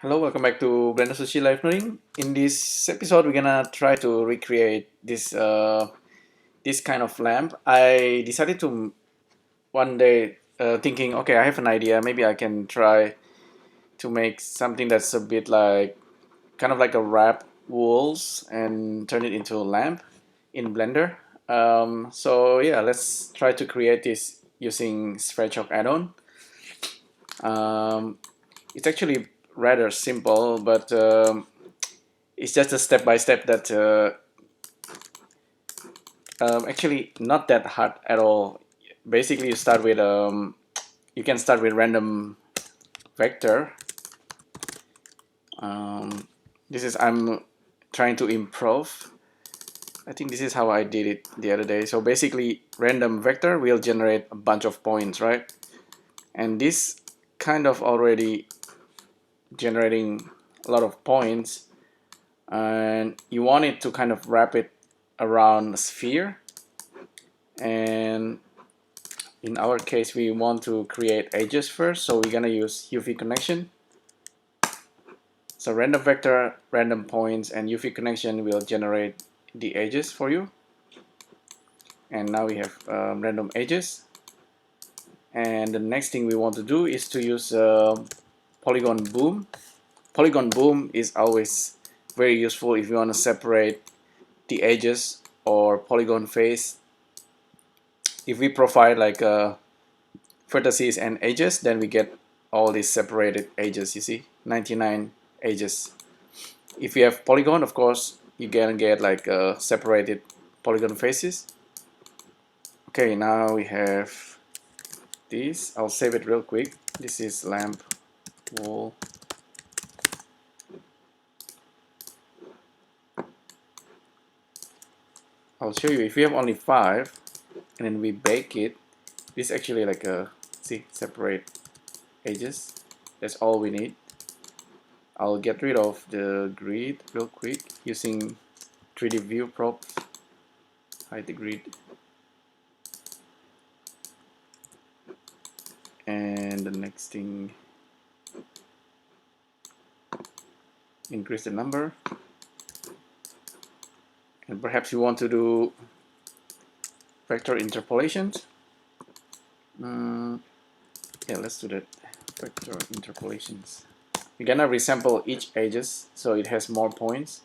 Hello, welcome back to Blender Sushi Live Noding. In this episode, we're gonna try to recreate this kind of lamp. I decided to one day thinking, okay, I have an idea. Maybe I can try to make something that's a bit like kind of like a wrap wools and turn it into a lamp in Blender. So yeah, let's try to create this using Sverchok Add-On. Um, it's actually rather simple, but it's just a step by step that actually not that hard at all. Basically, you can start with random vector. This is I'm trying to improv. I think this is how I did it the other day. So basically, random vector will generate a bunch of points, right? And this kind of already generating a lot of points, and you want it to kind of wrap it around a sphere. And in our case, we want to create edges first, so we're gonna use UV connection. So random vector, random points, and UV connection will generate the edges for you. And now we have random edges. And the next thing we want to do is to use polygon boom. Polygon boom is always very useful if you want to separate the edges or polygon face. If we provide like vertices and edges, then we get all these separated edges. You see, 99 edges. If you have polygon, of course, you can get like separated polygon faces. Okay, now we have this. I'll save it real quick. This is lamp wool. I'll show you. If we have only 5 and then we bake it, this is actually like a, see, separate edges. That's all we need. I'll get rid of the grid real quick using 3D view props. Hide the grid. And the next thing, increase the number. And perhaps you want to do vector interpolations. Yeah, let's do that. Vector interpolations. We're gonna resample each edges so it has more points.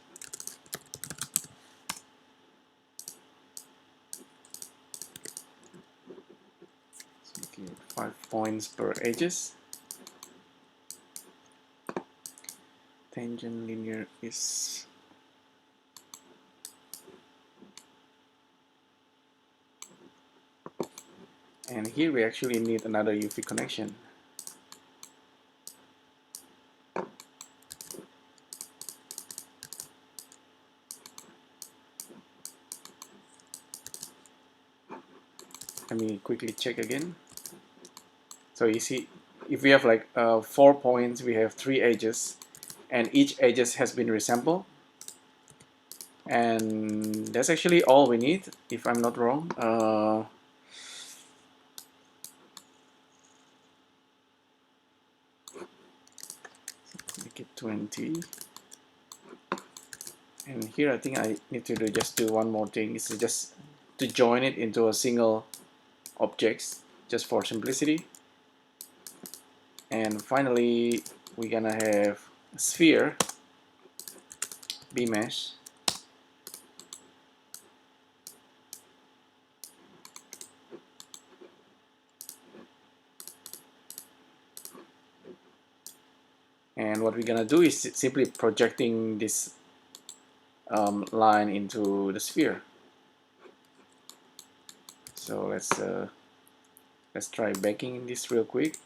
So give 5 points per edges. Tangent linear is and here we actually need another UV connection. Let me quickly check again. So you see, if we have like 4 points, we have 3 edges, and each edges has been resampled. And that's actually all we need, if I'm not wrong. Make it 20. And here I think I need to just do one more thing. It's just to join it into a single object, just for simplicity. And finally, we're gonna have a sphere, B-mesh. And what we're gonna do is simply projecting this line into the sphere. So let's try baking this real quick.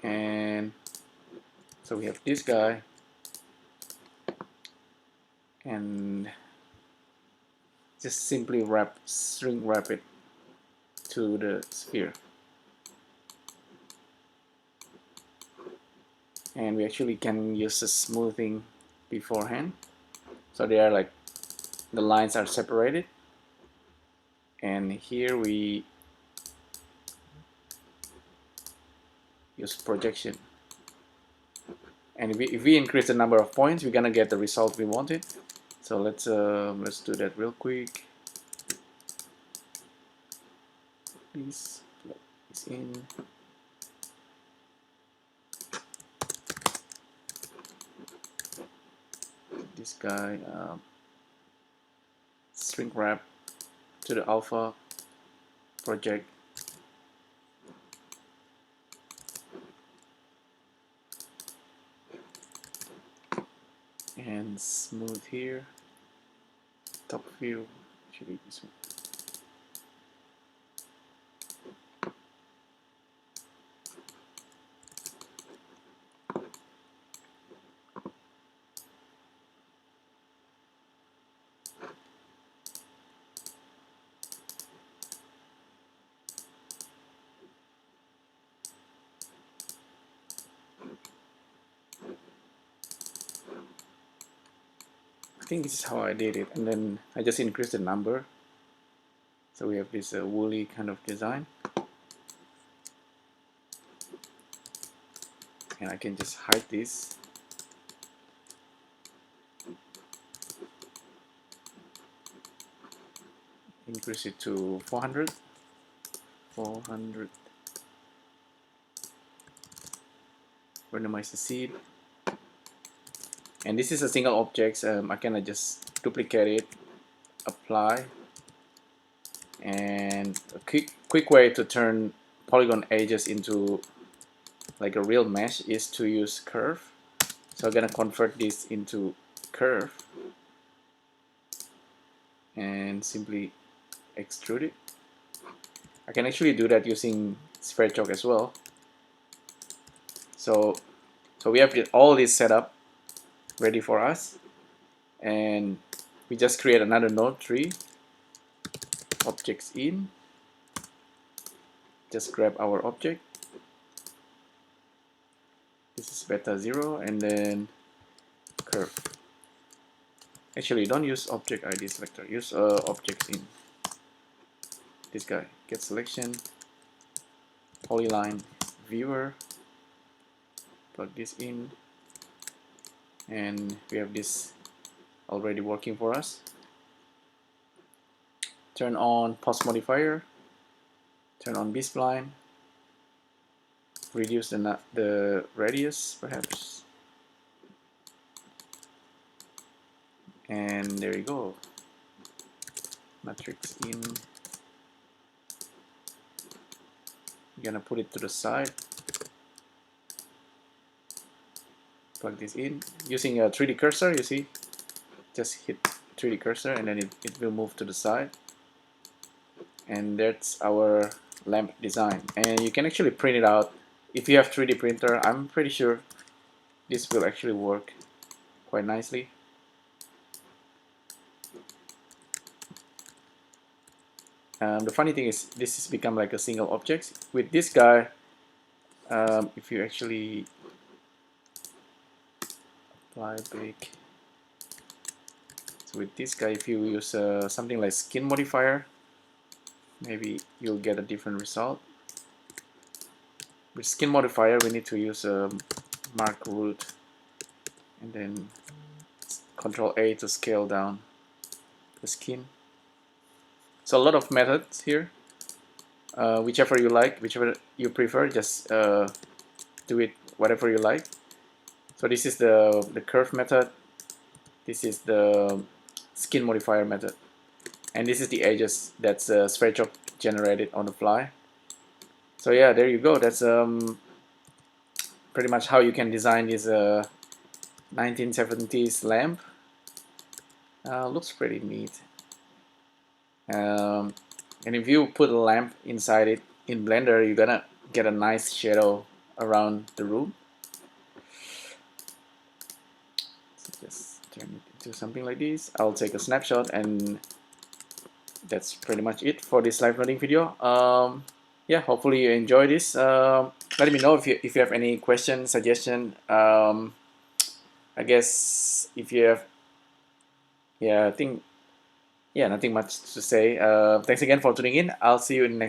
And so we have this guy, and just simply shrink wrap it to the sphere. And we actually can use the smoothing beforehand, so they are like the lines are separated. And here we use projection, and if we increase the number of points, we're gonna get the result we wanted. So let's do that real quick. Please plug this in. This guy shrink wrap to the alpha project. And smooth here. Top view should be this one. I think this is how I did it, and then I just increased the number. So we have this woolly kind of design, and I can just hide this. Increase it to 400. Randomize the seed. And this is a single object. I can just duplicate it, apply, and a quick way to turn polygon edges into like a real mesh is to use curve. So I'm gonna convert this into curve and simply extrude it. I can actually do that using Sverchok as well. So we have all this set up ready for us, and we just create another node 3, objects in, just grab our object, this is beta 0, and then curve. Actually, don't use object ID selector, use objects in. This guy, get selection, polyline viewer, plug this in, and we have this already working for us. Turn on pulse modifier, turn on B-spline, reduce the radius perhaps, and there you go. Matrix in. I'm gonna put it to the side. Plug this in using a 3D cursor. You see, just hit 3D cursor and then it will move to the side. And that's our lamp design. And you can actually print it out. If you have 3D printer, I'm pretty sure this will actually work quite nicely. The funny thing is this has become like a single object. With this guy, if you actually apply bake, so with this guy, if you use something like skin modifier, maybe you'll get a different result. With skin modifier, we need to use mark root and then Control A to scale down the skin. So a lot of methods here. Whichever you like, whichever you prefer, just do it whatever you like. So this is the curve method. This is the skin modifier method. And this is the edges that's Sverchok generated on the fly. So yeah, there you go. That's pretty much how you can design this 1970s lamp. Looks pretty neat. And if you put a lamp inside it in Blender, you're gonna get a nice shadow around the room. So just turn it into something like this. I'll take a snapshot, and that's pretty much it for this live noding video. Yeah, hopefully you enjoy this. Let me know if you have any question, suggestion. I guess if you have, yeah, I think, yeah, nothing much to say. Thanks again for tuning in. I'll see you in the next